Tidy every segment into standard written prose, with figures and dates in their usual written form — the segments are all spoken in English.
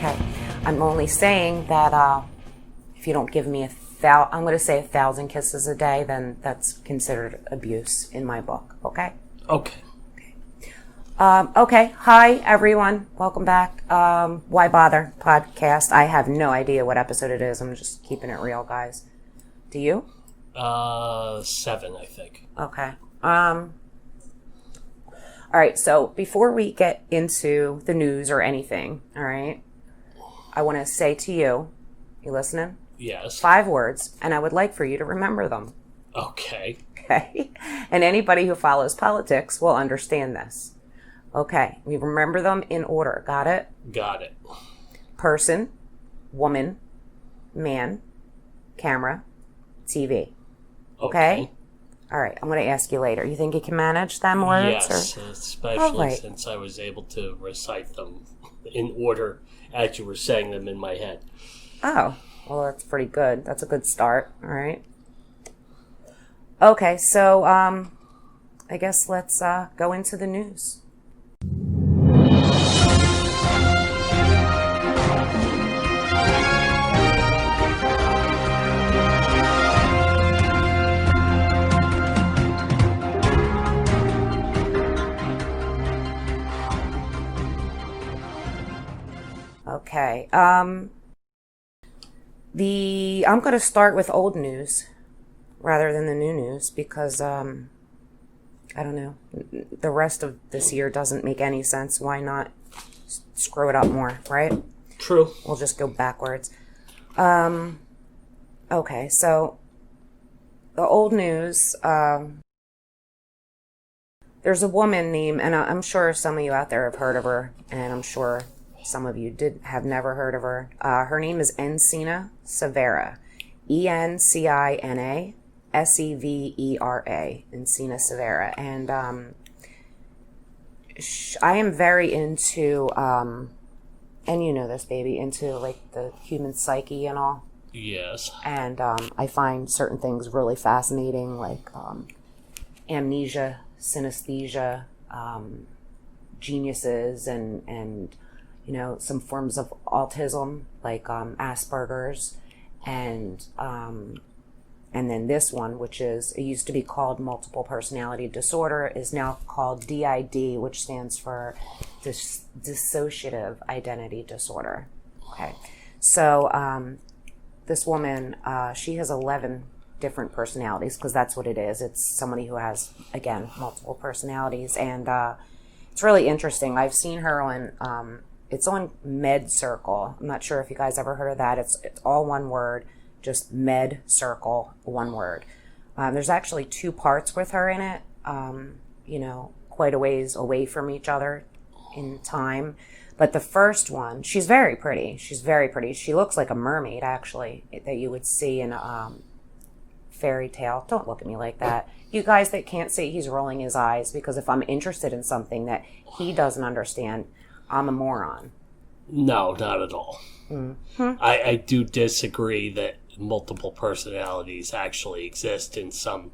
Okay. I'm only saying that if you don't give me I'm going to say 1,000 kisses a day, then that's considered abuse in my book. Okay? Okay. Okay. Hi, everyone. Welcome back. Why Bother Podcast. I have no idea what episode it is. I'm just keeping it real, guys. Do you? 7, I think. Okay. All right. So before we get into the news or anything, all right, I want to say to you listening? Yes. 5 words, and I would like for you to remember them. Okay. Okay. And anybody who follows politics will understand this. Okay. We remember them in order. Got it? Got it. Person, woman, man, camera, TV. Okay? All right. I'm going to ask you later. You think you can manage them words? Yes, especially since I was able to recite them in order as you were saying them in my head. Oh, well, that's pretty good. That's a good start. All right. Okay, so I guess let's go into the news. Okay. I'm going to start with old news rather than the new news because, I don't know, the rest of this year doesn't make any sense. Why not screw it up more, right? True. We'll just go backwards. Okay, so the old news, there's a woman named, and I'm sure some of you out there have heard of her, and I'm sure some of you have never heard of her. Her name is Encina Severa. Encina Severa. Encina Severa. And I am very into, and you know this, baby, into like the human psyche and all. Yes. And I find certain things really fascinating, like amnesia, synesthesia, geniuses, and you know, some forms of autism, like Asperger's, and then this one, which it used to be called multiple personality disorder, is now called DID, which stands for dissociative identity disorder. Okay, so this woman, she has 11 different personalities, because that's what it is. It's somebody who has, again, multiple personalities, and it's really interesting. I've seen her on it's on Med Circle. I'm not sure if you guys ever heard of that. It's all one word, just Med Circle, one word. There's actually 2 parts with her in it, you know, quite a ways away from each other in time. But the first one, she's very pretty. She's very pretty. She looks like a mermaid, actually, that you would see in a fairy tale. Don't look at me like that. You guys that can't see, he's rolling his eyes, because if I'm interested in something that he doesn't understand, I'm a moron. No, not at all. Mm-hmm. I do disagree that multiple personalities actually exist in some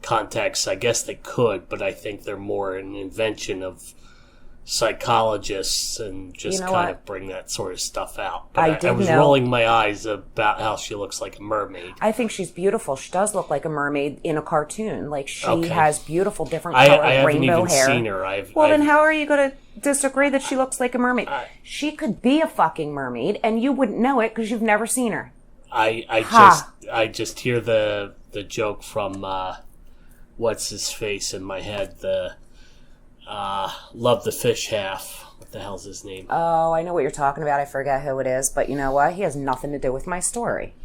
contexts. I guess they could, but I think they're more an invention of psychologists and just of bring that sort of stuff out. But I was rolling my eyes about how she looks like a mermaid. I think she's beautiful. She does look like a mermaid in a cartoon. Like, she has beautiful different colored rainbow hair. I haven't even seen her. Then how are you going to disagree that she looks like a mermaid? She could be a fucking mermaid, and you wouldn't know it because you've never seen her. I just hear the joke from what's his face in my head, the Love the Fish Half. What the hell's his name? Oh, I know what you're talking about. I forget who it is, but you know what? He has nothing to do with my story.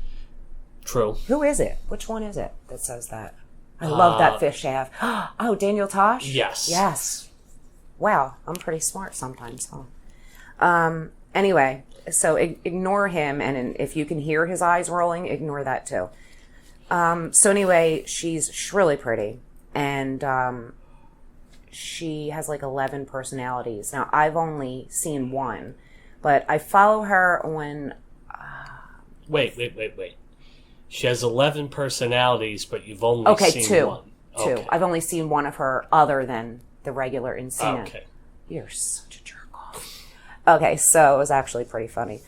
True. Who is it? Which one is it that says that? I love that fish half. Oh, Daniel Tosh? Yes. Yes. Wow, I'm pretty smart sometimes, huh? Anyway, so ignore him, and if you can hear his eyes rolling, ignore that too. So anyway, she's really pretty, and she has like 11 personalities. Now, I've only seen one, but I follow her on... Wait. She has 11 personalities, but you've only seen one. Two. Okay. I've only seen one of her other than the regular Encina. Okay. You're such a jerk off. Okay, so it was actually pretty funny.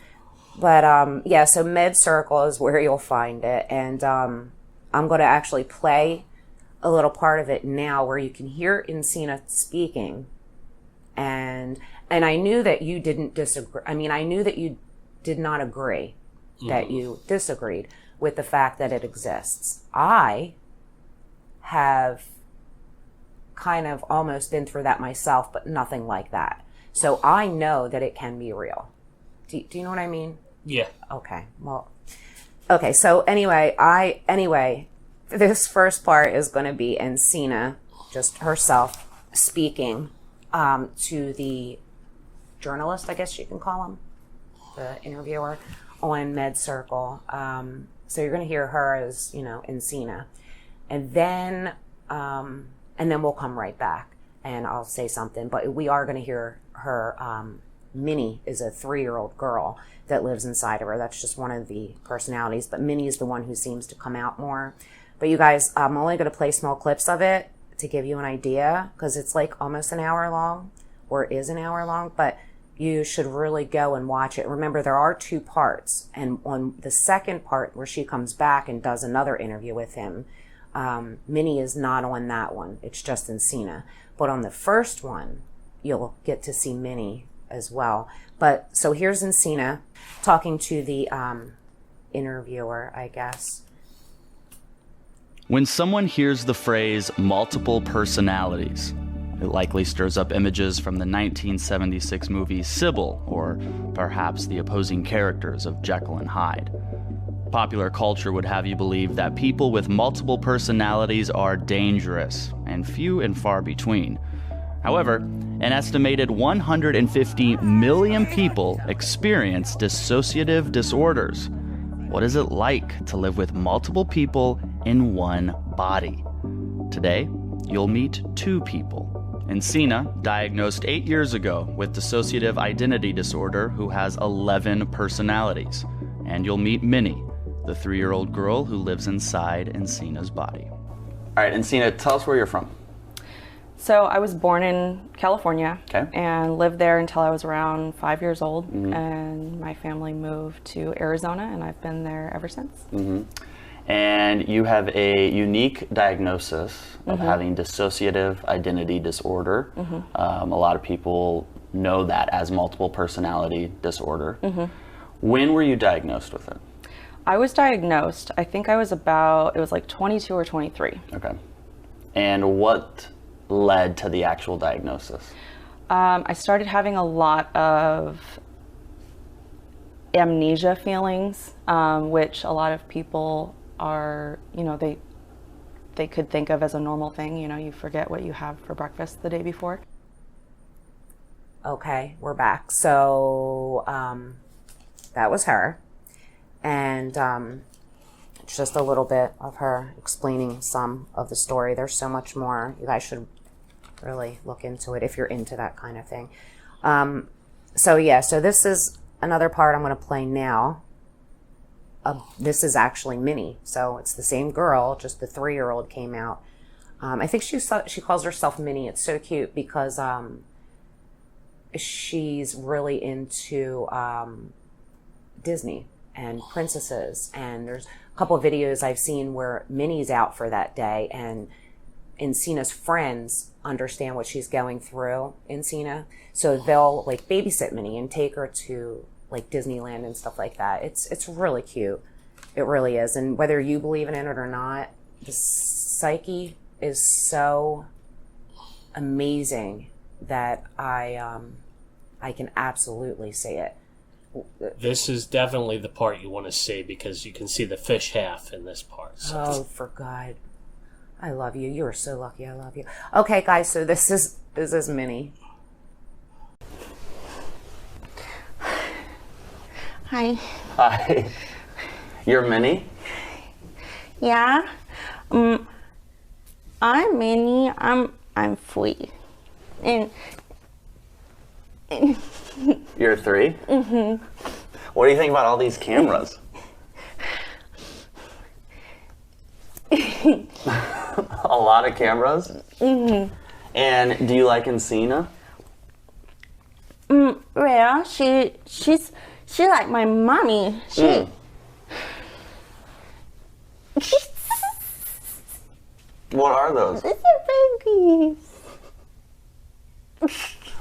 But yeah, so Med Circle is where you'll find it. And I'm going to actually play a little part of it now where you can hear Encina speaking. And I knew that you didn't disagree. I mean, I knew that you did not agree, that you disagreed with the fact that it exists. I have kind of almost been through that myself, but nothing like that. So I know that it can be real. Do you know what I mean? Yeah. Okay. Well, okay. So anyway, this first part is going to be Encina, just herself, speaking to the journalist, I guess you can call him, the interviewer, on Med Circle. So you're going to hear her as, Encina. And then we'll come right back and I'll say something. But we are going to hear her. Minnie is a 3-year-old girl that lives inside of her. That's just one of the personalities. But Minnie is the one who seems to come out more. But you guys, I'm only going to play small clips of it to give you an idea, because it's like almost an hour long, or it is an hour long. But you should really go and watch it. Remember, there are 2 parts. And on the second part, where she comes back and does another interview with him, Minnie is not on that one. It's just Encina. But on the first one, you'll get to see Minnie as well. But so here's Encina talking to the interviewer, I guess. When someone hears the phrase multiple personalities, it likely stirs up images from the 1976 movie Sybil, or perhaps the opposing characters of Jekyll and Hyde. Popular culture would have you believe that people with multiple personalities are dangerous, and few and far between. However, an estimated 150 million people experience dissociative disorders. What is it like to live with multiple people in one body? Today, you'll meet 2 people. Encina, diagnosed 8 years ago with dissociative identity disorder, who has 11 personalities. And you'll meet Minnie, the 3-year-old girl who lives inside Encina's body. All right, Encina, tell us where you're from. So I was born in California, Okay. and lived there until I was around 5 years old. And my family moved to Arizona, and I've been there ever since. And you have a unique diagnosis of having dissociative identity disorder. A lot of people know that as multiple personality disorder. When were you diagnosed with it? I was diagnosed, I think I was it was like 22 or 23. Okay. And what led to the actual diagnosis? I started having a lot of amnesia feelings, which a lot of people are, they could think of as a normal thing. You forget what you have for breakfast the day before. Okay, we're back. So that was her. And just a little bit of her explaining some of the story. There's so much more. You guys should really look into it if you're into that kind of thing. So this is another part I'm going to play now. This is actually Minnie. So it's the same girl, just the 3-year-old came out. I think she calls herself Minnie. It's so cute because she's really into Disney and princesses. And there's a couple of videos I've seen where Minnie's out for that day, and Encina's friends understand what she's going through, Encina. So they'll like babysit Minnie and take her to like Disneyland and stuff like that. It's really cute. It really is. And whether you believe in it or not, the psyche is so amazing that I can absolutely see it. This is definitely the part you want to see, because you can see the fish half in this part. So. Oh, for God. I love you. You are so lucky. I love you. Okay, guys, so this is Minnie. Hi. Hi. You're Minnie? Yeah. I'm Minnie. I'm 3. And You're 3? Mm-hmm. What do you think about all these cameras? A lot of cameras? Mm-hmm. And do you like Encina? Riddle, she's like my mommy. What are those? It's a baby.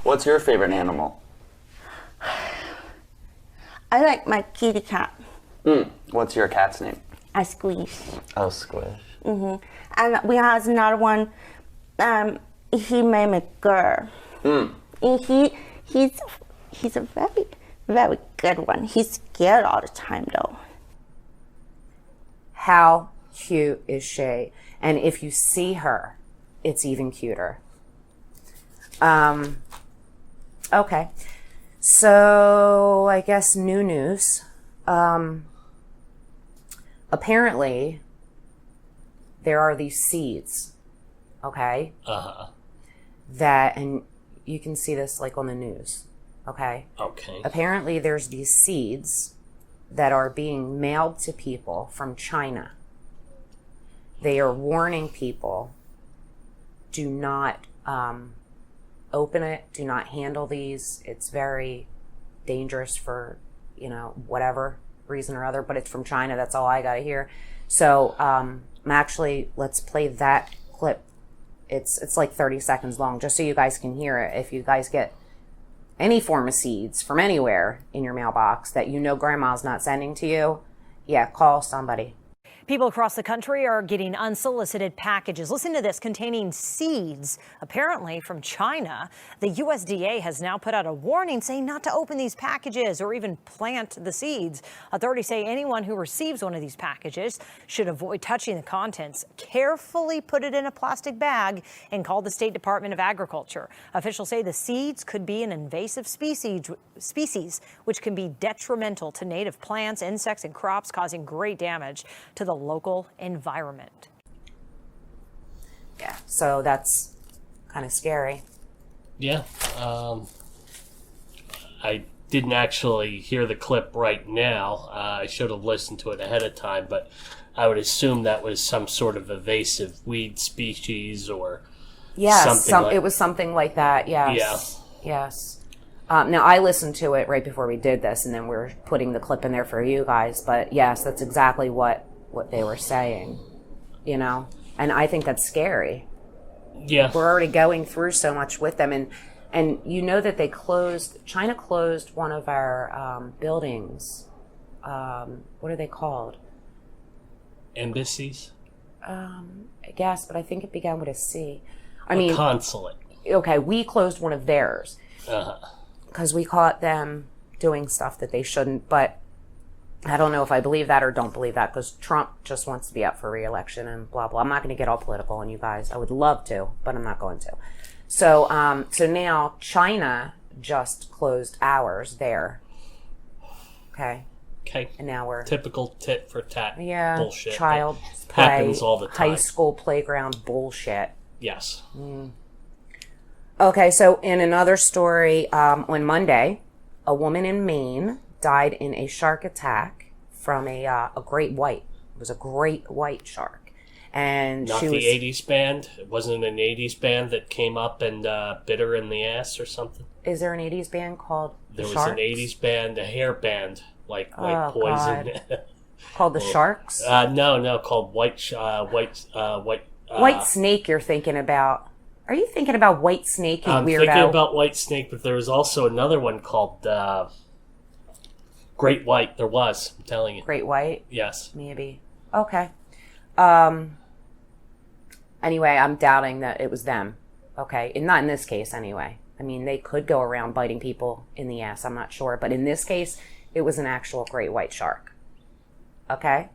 What's your favorite animal? I like my kitty cat. What's your cat's name? I Squish. Oh, Squish. And we have another one. He named a girl. And he's a very, very good one. He's scared all the time though. How cute is she? And if you see her, it's even cuter. Okay. So I guess new news. Apparently, there are these seeds, okay? That, and you can see this like on the news, okay? Okay. Apparently, there's these seeds that are being mailed to people from China. They are warning people, do not open it, do not handle these. It's very dangerous for, whatever reason or other, but it's from China. That's all I got to hear. So let's play that clip. It's like 30 seconds long, just so you guys can hear it. If you guys get any form of seeds from anywhere in your mailbox that grandma's not sending to you, yeah, call somebody. People across the country are getting unsolicited packages. Listen to this, containing seeds, apparently from China. The USDA has now put out a warning saying not to open these packages or even plant the seeds. Authorities say anyone who receives one of these packages should avoid touching the contents, carefully put it in a plastic bag, and call the State Department of Agriculture. Officials say the seeds could be an invasive species which can be detrimental to native plants, insects, and crops, causing great damage to the local environment. Yeah, so that's kind of scary. Yeah. I didn't actually hear the clip right now. I should have listened to it ahead of time, but I would assume that was some sort of invasive weed species or something. It was something like that, yes. Yeah. Yes. Now, I listened to it right before we did this, and then we're putting the clip in there for you guys, but yes, that's exactly what they were saying, and I think that's scary. Yeah. We're already going through so much with them, and that China closed one of our buildings. What are they called? Embassies? I guess, but I think it began with a C. Consulate. Okay, we closed one of theirs. Because we caught them doing stuff that they shouldn't, but I don't know if I believe that or don't believe that, because Trump just wants to be up for re-election and blah, blah. I'm not going to get all political on you guys. I would love to, but I'm not going to. So now China just closed ours there. Okay. And now we're... Typical tit for tat bullshit. Child play, happens all the time. High school playground bullshit. Yes. Okay, so in another story, on Monday, a woman in Maine died in a shark attack from a great white. It was a great white shark. And Not she the was... 80s band? It wasn't an 80s band that came up and bit her in the ass or something? Is there an 80s band called There was Sharks? an 80s band, a hair band, like White Poison. Called the Sharks? No, called White Snake you're thinking about. Are you thinking about White Snake, you I'm weirdo? thinking about White Snake, but there was also another one called Great White. There was, I'm telling you. Great White? Yes. Maybe. Okay. Anyway, I'm doubting that it was them. Okay? And not in this case, anyway. I mean, they could go around biting people in the ass. I'm not sure. But in this case, it was an actual great white shark. Okay?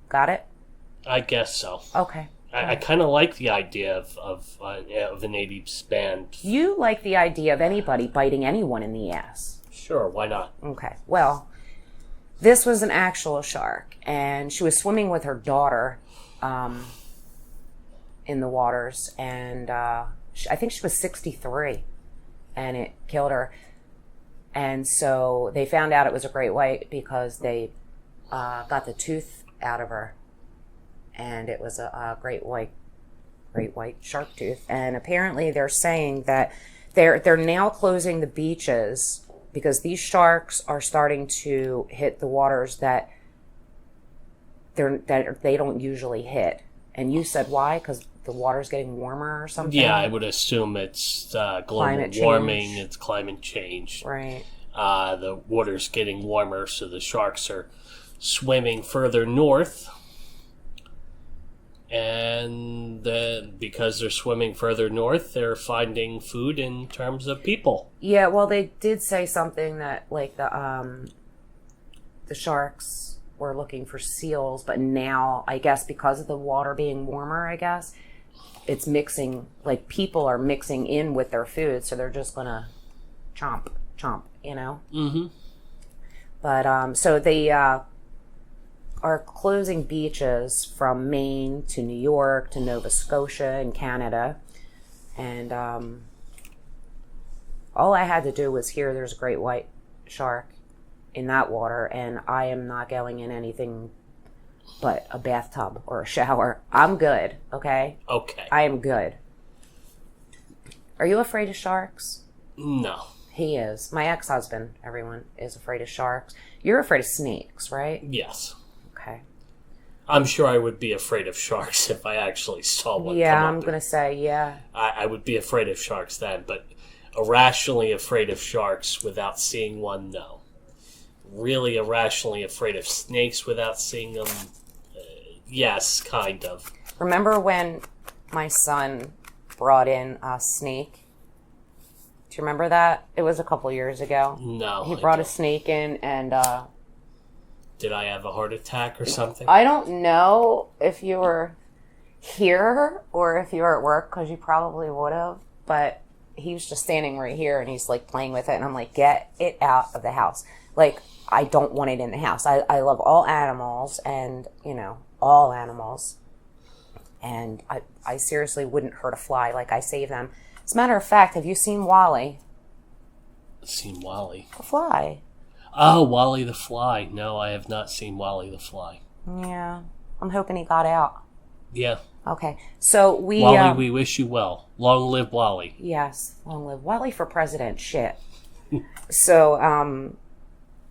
Got it? I guess so. Okay. I kind of like the idea of an 80s band. You like the idea of anybody biting anyone in the ass. Sure, why not? Okay. Well, this was an actual shark, and she was swimming with her daughter in the waters, and I think she was 63, and it killed her. And so they found out it was a great white because they got the tooth out of her, and it was a great white shark tooth. And apparently they're saying that They're now closing the beaches because these sharks are starting to hit the waters that they don't usually hit. And you said why? Because the water's getting warmer or something? Yeah, I would assume it's global warming, it's climate change. Right. The water's getting warmer, so the sharks are swimming further north. And because they're swimming further north, they're finding food in terms of people. Yeah, well, they did say something that, like, the sharks were looking for seals, but now, I guess, because of the water being warmer, I guess, it's mixing, like, people are mixing in with their food, so they're just gonna chomp, you know? Mm-hmm. But, so they are closing beaches from Maine to New York to Nova Scotia in Canada. And all I had to do was hear there's a great white shark in that water, and I am not going in anything but a bathtub or a shower. I'm good, okay? Okay. I am good. Are you afraid of sharks? No. He is. My ex-husband, everyone, is afraid of sharks. You're afraid of snakes, right? Yes. Okay. I'm sure I would be afraid of sharks if I actually saw one. Yeah, I'm going to say, yeah. I would be afraid of sharks then, but irrationally afraid of sharks without seeing one, no. Really irrationally afraid of snakes without seeing them, yes, kind of. Remember when my son brought in a snake? Do you remember that? It was a couple years ago. No. He brought a snake in, and did I have a heart attack or something? I don't know if you were here or if you were at work, because you probably would have, but he was just standing right here, and he's like playing with it, and I'm like, get it out of the house. Like, I don't want it in the house. I love all animals, and, you know, all animals. And I seriously wouldn't hurt a fly. Like, I save them. As a matter of fact, have you seen Wally? Seen Wally? The fly. Oh, Wally the Fly. No, I have not seen Wally the Fly. Yeah. I'm hoping he got out. Yeah. Okay. So Wally, we wish you well. Long live Wally. Yes. Long live Wally for president. Shit. So,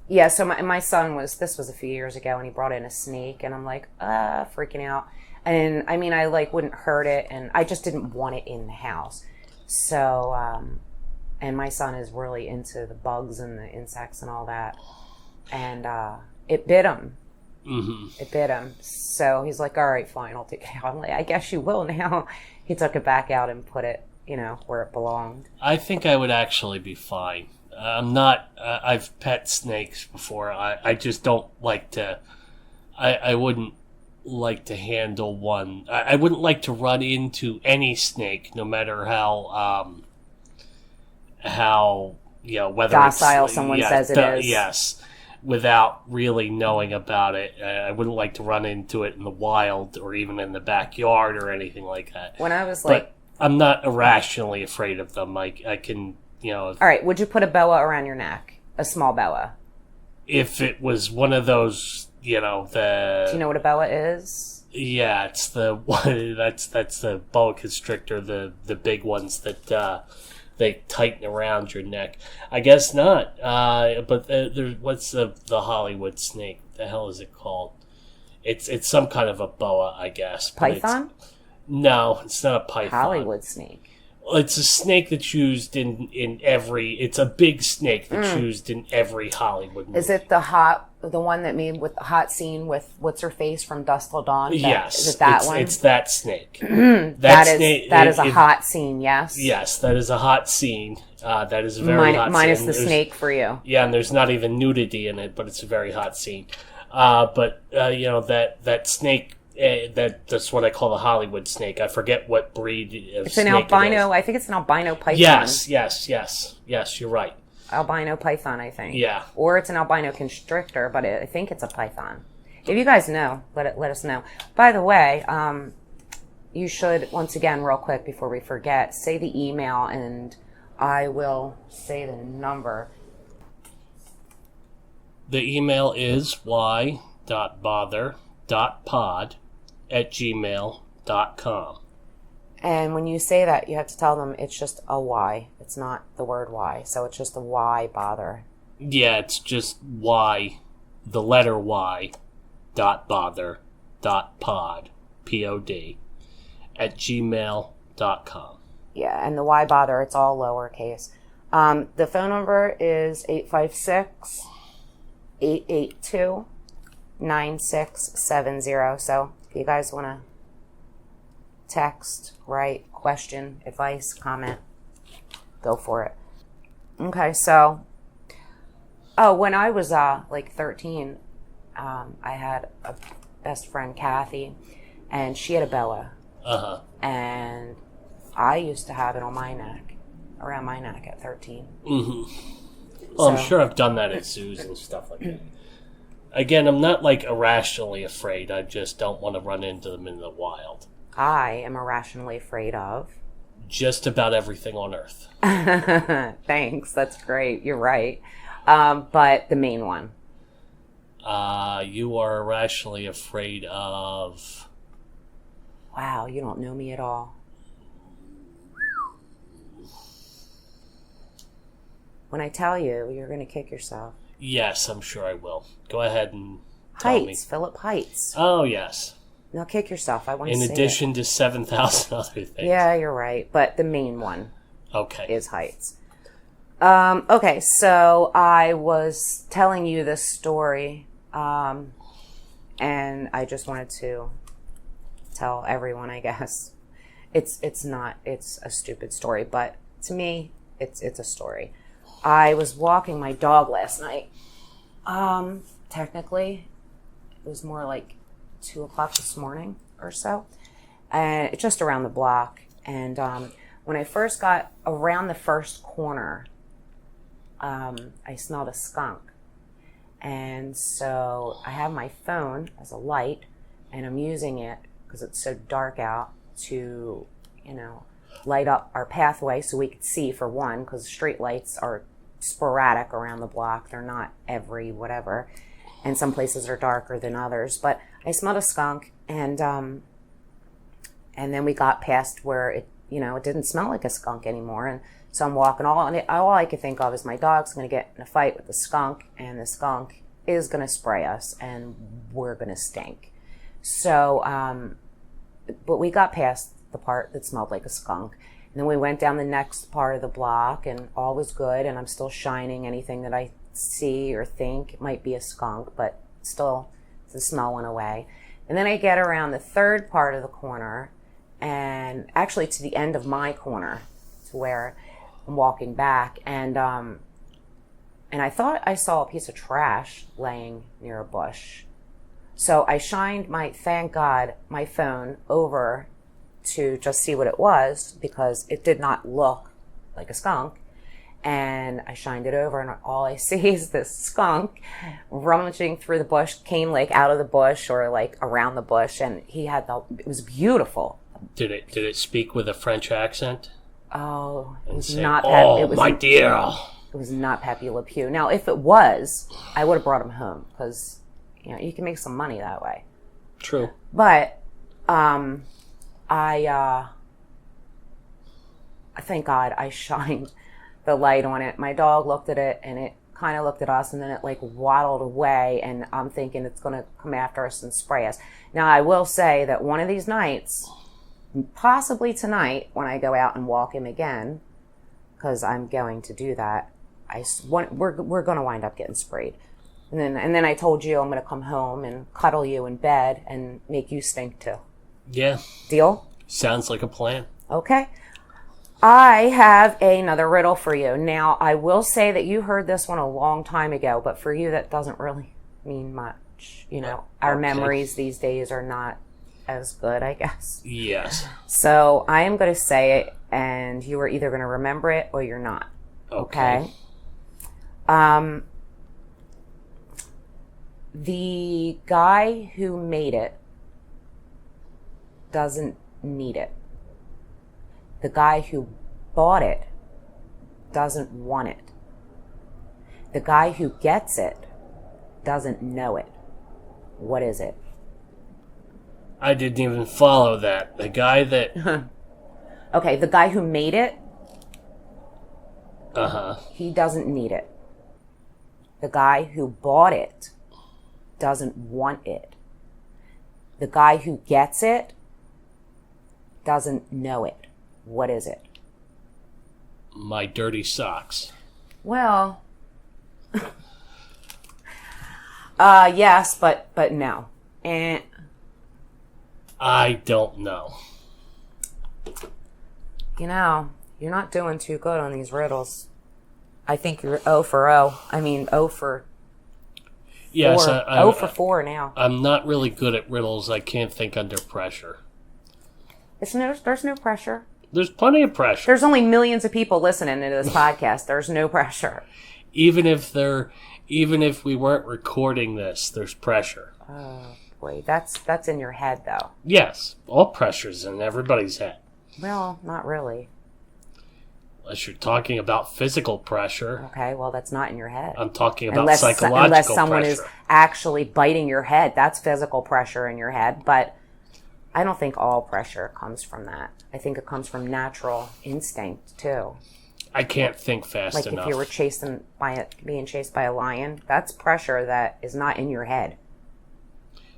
yeah, so my son this was a few years ago, and he brought in a snake, and I'm like, freaking out. And I mean, I like wouldn't hurt it, and I just didn't want it in the house. So, and my son is really into the bugs and the insects and all that. And it bit him. Mm-hmm. It bit him. So he's like, all right, fine, I'll take it out. I'm like, I guess you will now. He took it back out and put it, you know, where it belonged. I think I would actually be fine. I'm not, I've pet snakes before. I just don't like to, I wouldn't like to handle one. I wouldn't like to run into any snake, no matter how you know, whether docile it's, someone says it is. Yes, without really knowing about it. I wouldn't like to run into it in the wild or even in the backyard or anything like that. When I was like... But I'm not irrationally afraid of them. I can, you know... All right, would you put a boa around your neck? A small boa? If it was one of those, you know, the... Do you know what a boa is? Yeah, it's the one... That's the boa constrictor, the big ones that... they tighten around your neck. I guess not. But there's what's the Hollywood snake? What the hell is it called? It's some kind of a boa, I guess. Python? No, it's not a python. Hollywood snake. It's a snake that's used in every. It's a big snake that's used in every Hollywood movie. Is it the one that made with the hot scene with what's her face from Dusk Till Dawn? Yes, is it that one? It's that snake. that is a hot scene. Yes. Yes, that is a hot scene. That is a very hot scene. Minus the snake for you. Yeah, and there's not even nudity in it, but it's a very hot scene. But you know that snake. That's what I call the Hollywood snake. I forget what breed of it's snake an albino. it is. I think it's an albino python. Yes. You're right. Albino python, I think. Yeah. Or it's an albino constrictor, but I think it's a python. If you guys know, let us know. By the way, you should, once again, real quick before we forget, say the email, and I will say the number. The email is y.bother.pod@gmail.com. And when you say that, you have to tell them it's just a Y. It's not the word Y. So it's just the ybother. Yeah, it's just Y, the letter Y, .bother, .pod, P-O-D, at gmail.com. Yeah, and the ybother, it's all lowercase. The phone number is 856-882-9670. So if you guys want to text, write, question, advice, comment, go for it. Okay, so, when I was like 13, I had a best friend, Kathy, and she had a boa. Uh-huh. And I used to have it on my neck, around my neck at 13. Mm-hmm. Well, I'm sure I've done that at zoos and stuff like that. Again, I'm not like irrationally afraid. I just don't want to run into them in the wild. I am irrationally afraid of just about everything on Earth. Thanks. That's great. You're right. But the main one. You are irrationally afraid of... Wow, you don't know me at all. When I tell you, you're going to kick yourself. Yes, I'm sure I will. Go ahead and tell me. Heights, Philip, heights. Oh, yes. Now kick yourself. I want to see in addition to 7,000 other things. Yeah, you're right. But the main one is heights. Okay, so I was telling you this story, and I just wanted to tell everyone, I guess. It's a stupid story, but to me, it's a story. I was walking my dog last night. Technically, it was more like 2 o'clock this morning or so, and it's just around the block. And when I first got around the first corner, I smelled a skunk. And so I have my phone as a light, and I'm using it because it's so dark out to, light up our pathway so we could see, for one, because street lights are sporadic around the block. They're not every whatever. And some places are darker than others. But I smelled a skunk, and then we got past where it didn't smell like a skunk anymore. And so I'm walking, all I could think of is my dog's going to get in a fight with the skunk, and the skunk is going to spray us, and we're going to stink. So, but we got past the part that smelled like a skunk. And then we went down the next part of the block, and all was good, and I'm still shining anything that I see or think might be a skunk, but still the smell went away. And then I get around the third part of the corner, and actually to the end of my corner, to where I'm walking back, and I thought I saw a piece of trash laying near a bush. So I shined thank God, my phone over to just see what it was, because it did not look like a skunk. And I shined it over, and all I see is this skunk rummaging through the bush, came like out of the bush or like around the bush, and it was beautiful. Did it speak with a French accent? Oh, it was say, not. My dear. It was not Pepe Le Pew. Now, if it was, I would have brought him home, because you can make some money that way. True. But I thank God I shined the light on it. My dog looked at it, and it kind of looked at us, and then it like waddled away, and I'm thinking it's going to come after us and spray us. Now, I will say that one of these nights, possibly tonight, when I go out and walk him again, because I'm going to do that, we're going to wind up getting sprayed. And then I told you I'm going to come home and cuddle you in bed and make you stink too. Yeah. Deal? Sounds like a plan. Okay. I have another riddle for you. Now, I will say that you heard this one a long time ago, but for you, that doesn't really mean much. Our memories these days are not as good, I guess. Yes. So I am going to say it, and you are either going to remember it or you're not. Okay? The guy who made it doesn't need it. The guy who bought it doesn't want it. The guy who gets it doesn't know it. What is it? I didn't even follow that. The guy that... Okay, the guy who made it he doesn't need it. The guy who bought it doesn't want it. The guy who gets it doesn't know it. What is it? My dirty socks. Well, yes, but no. And I don't know. you know, you're not doing too good on these riddles. I think you're 0 for 0. I mean, 0 for 4. Yes, 0 for 4 now. I'm not really good at riddles. I can't think under pressure. There's no pressure. There's plenty of pressure. There's only millions of people listening to this podcast. There's no pressure. Even if we weren't recording this, there's pressure. Oh boy, that's in your head though. Yes, all pressure's in everybody's head. Well, not really. Unless you're talking about physical pressure. Okay, well that's not in your head. I'm talking about psychological unless someone pressure. is actually biting your head, that's physical pressure in your head. But I don't think all pressure comes from that. I think it comes from natural instinct too. I can't think fast Like enough. if you were being chased by a lion, that's pressure that is not in your head.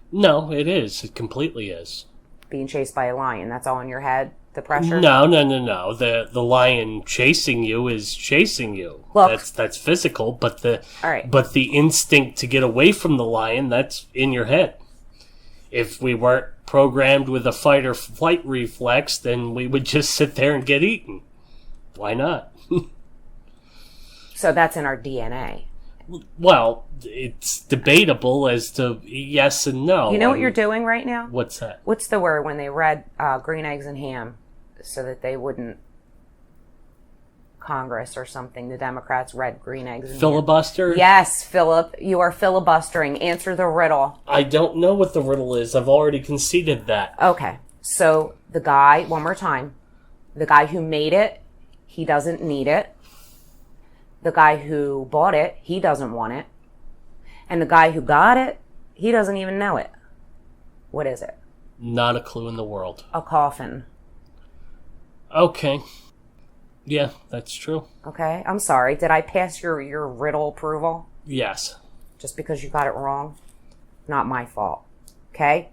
No, it is. It completely is. Being chased by a lion, that's all in your head. The pressure. No. The lion chasing you is chasing you. Look. That's physical, but All right. but the instinct to get away from the lion, that's in your head. If we weren't programmed with a fight or flight reflex, then we would just sit there and get eaten. Why not? So that's in our DNA. Well, it's debatable as to yes and no. You know what you're doing right now? What's that? What's the word when they read green eggs and ham so that they wouldn't Congress or something? The Democrats read green eggs and Filibuster? ham. Yes, Philip, you are filibustering. Answer the riddle. I don't know what the riddle is. I've already conceded that. Okay, so the guy, one more time, the guy who made it, he doesn't need it. The guy who bought it, he doesn't want it. And the guy who got it, he doesn't even know it. What is it? Not a clue in the world. A coffin. Okay. Yeah, that's true. Okay, I'm sorry. Did I pass your riddle approval? Yes. Just because you got it wrong? Not my fault. Okay?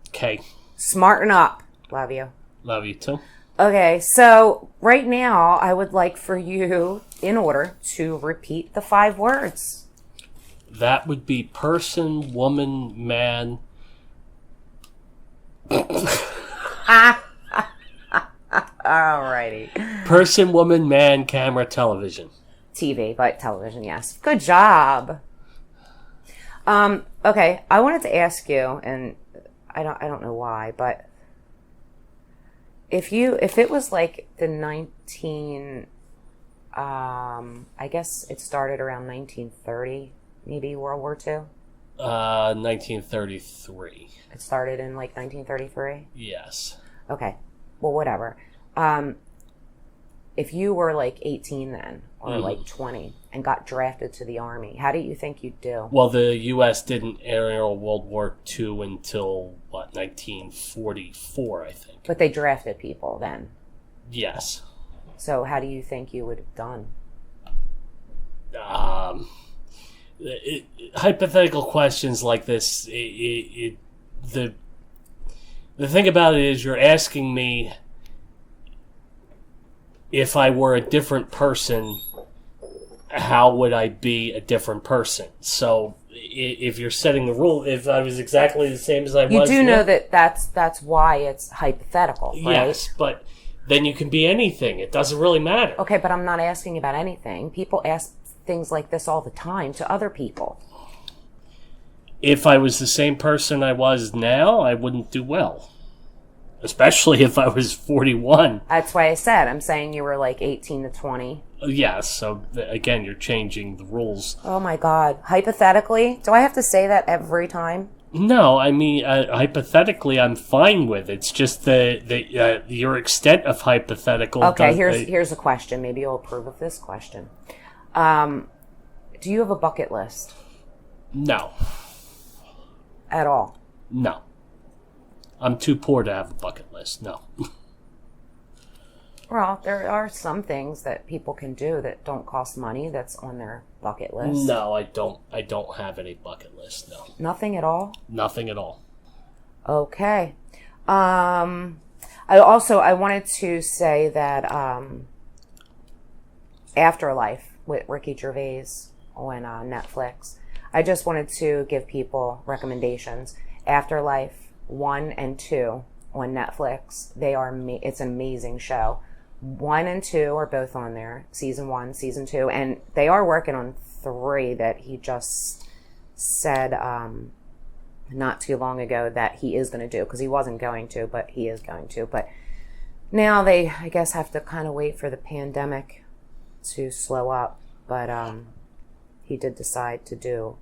Okay. Smarten up. Love you. Love you too. Okay, so right now I would like for you, in order, to repeat the 5 words. That would be person, woman, man. Alrighty. Person, woman, man, camera, television. TV, but television, yes. Good job. Okay, I wanted to ask you, and I don't know why, but if it was like the I guess it started around 1930, maybe World War II? 1933. It started in like 1933? Yes. Okay, well, whatever. If you were like 18 then, or like 20, and got drafted to the Army, how do you think you'd do? Well, the U.S. didn't enter World War II until, 1944, I think. But they drafted people then. Yes. So how do you think you would have done? Hypothetical questions like this, the thing about it is you're asking me if I were a different person, how would I be a different person? So if you're setting the rule, if I was exactly the same as I was... You do know that that's why it's hypothetical, right? Yes, but then you can be anything. It doesn't really matter. Okay, but I'm not asking about anything. People ask things like this all the time to other people. If I was the same person I was now, I wouldn't do well. Especially if I was 41. That's why I said, I'm saying you were like 18 to 20. Yeah, so again, you're changing the rules. Oh my God. Hypothetically? Do I have to say that every time? No, I mean, hypothetically, I'm fine with it. It's just your extent of hypothetical. Okay, here's a question. Maybe you'll approve of this question. Do you have a bucket list? No. At all? No. I'm too poor to have a bucket list. No. Well, there are some things that people can do that don't cost money that's on their bucket list. No, I don't have any bucket list, no. Nothing at all? Nothing at all. Okay. I wanted to say that Afterlife with Ricky Gervais on Netflix. I just wanted to give people recommendations. Afterlife 1 and 2 on Netflix. It's an amazing show. 1 and 2 are both on there. Season 1, Season 2. And they are working on 3 that he just said not too long ago that he is going to do. Because he wasn't going to, but he is going to. But now they, I guess, have to kind of wait for the pandemic to slow up. But he did decide to do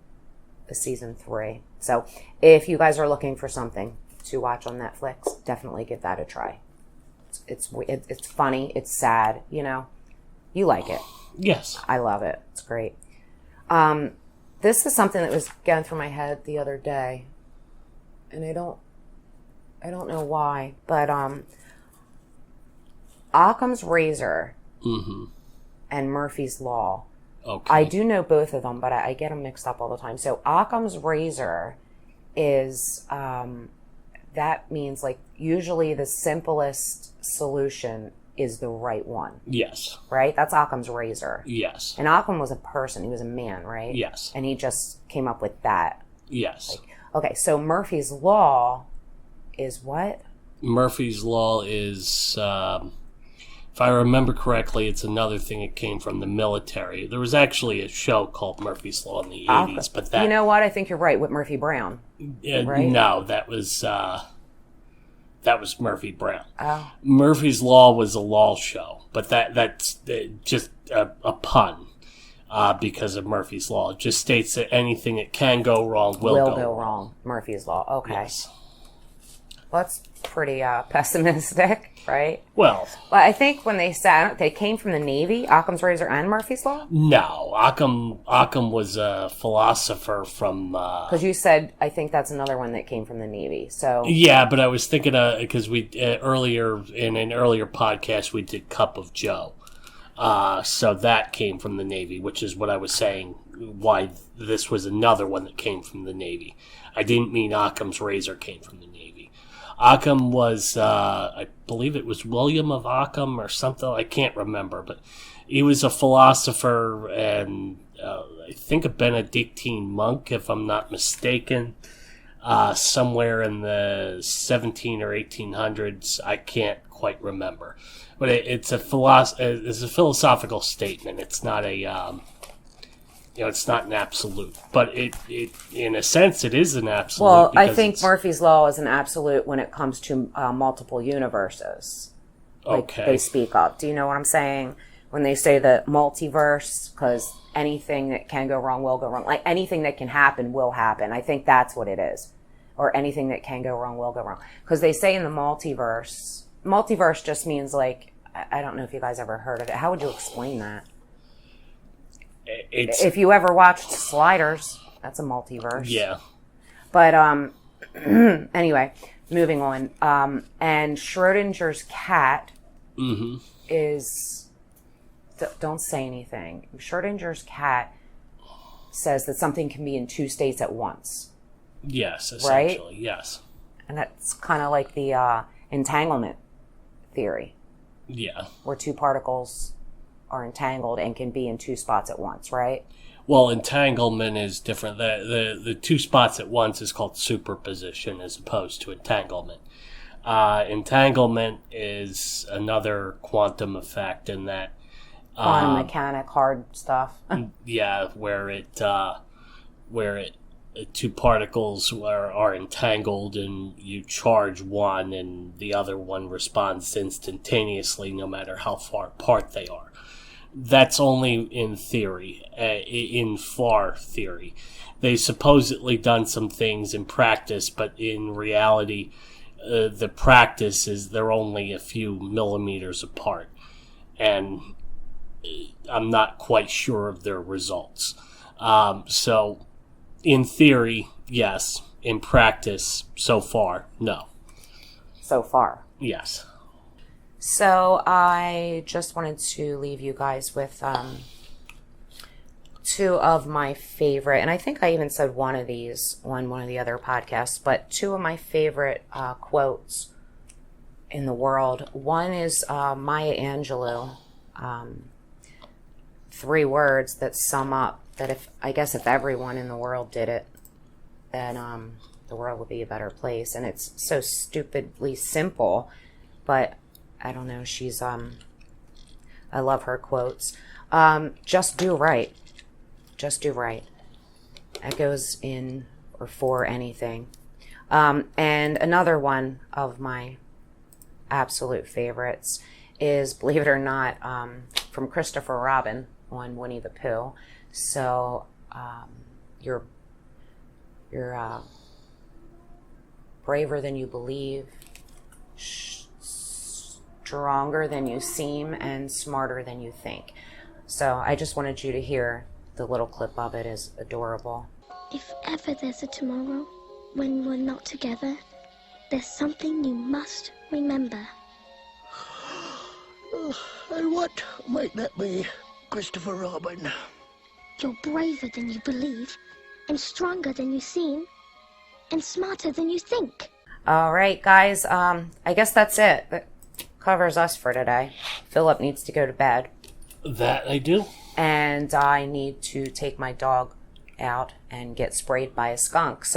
a Season 3. So if you guys are looking for something to watch on Netflix, definitely give that a try. It's funny, it's sad, you know. You like it. Yes. I love it. It's great. This is something that was going through my head the other day, and I don't know why, but Occam's Razor and Murphy's Law. Okay. I do know both of them, but I get them mixed up all the time. So Occam's Razor is that means like usually the simplest solution is the right one. Yes. Right? That's Occam's Razor. Yes. And Occam was a person. He was a man, right? Yes. And he just came up with that. Yes. Okay, so Murphy's Law is what? Murphy's Law is, if I remember correctly, it's another thing that came from the military. There was actually a show called Murphy's Law in the 80s, but that... You know what? I think you're right with Murphy Brown. Right? No, that was Murphy Brown. Oh. Murphy's Law was a law show, but that's just a pun because of Murphy's Law. It just states that anything that can go wrong will go wrong. Murphy's Law. Okay. Yes. Well, that's pretty pessimistic, right? Well, I think when they said they came from the Navy, Occam's Razor and Murphy's Law? no. Occam was a philosopher from... Because you said, I think that's another one that came from the Navy. So Yeah, but I was thinking because we earlier in an earlier podcast we did Cup of Joe, so that came from the Navy, which is what I was saying. Why this was another one that came from the Navy. I didn't mean Occam's Razor came from the Navy. Occam was, I believe it was William of Occam or something. I can't remember, but he was a philosopher and I think a Benedictine monk, if I'm not mistaken, somewhere in the 17 or 1800s. I can't quite remember, but it's a philosophical statement. It's not a it's not an absolute, but it in a sense it is an absolute. Well, I think Murphy's Law is an absolute when it comes to multiple universes. Like they speak of. Do you know what I'm saying? When they say the multiverse, because anything that can go wrong will go wrong. Like anything that can happen will happen. I think that's what it is. Or anything that can go wrong will go wrong. Because they say in the multiverse just means like, I don't know if you guys ever heard of it. How would you explain that? If you ever watched Sliders, that's a multiverse. Yeah. But anyway, moving on. And Schrodinger's cat is... Don't say anything. Schrodinger's cat says that something can be in 2 states at once. Yes, essentially, right? Yes. And that's kind of like the entanglement theory. Yeah. Where 2 particles are entangled and can be in 2 spots at once, right? Well, entanglement is different. The 2 spots at once is called superposition as opposed to entanglement. Entanglement is another quantum effect in that quantum mechanic, hard stuff. Yeah, where 2 particles are entangled and you charge one and the other one responds instantaneously no matter how far apart they are. That's only in theory, in FAR theory. They supposedly done some things in practice, but in reality, the practice is they're only a few millimeters apart. And I'm not quite sure of their results. So, in theory, yes. In practice, so far, no. So far? Yes. So I just wanted to leave you guys with two of my favorite, and I think I even said one of these on one of the other podcasts, but two of my favorite quotes in the world. One is Maya Angelou, 3 words that sum up that if everyone in the world did it, then the world would be a better place. And it's so stupidly simple, but I don't know, she's I love her quotes. Just do right. Just do right. That goes in or for anything. And another one of my absolute favorites is, believe it or not, from Christopher Robin on Winnie the Pooh. So you're braver than you believe, stronger than you seem, and smarter than you think. So I just wanted you to hear the little clip of it. Is adorable. If ever there's a tomorrow when we're not together, there's something you must remember. And what might that be, Christopher Robin? You're braver than you believe, and stronger than you seem, and smarter than you think. All right, guys. I guess that's it. That covers us for today. Philip needs to go to bed. That I do. And I need to take my dog out and get sprayed by a skunk. So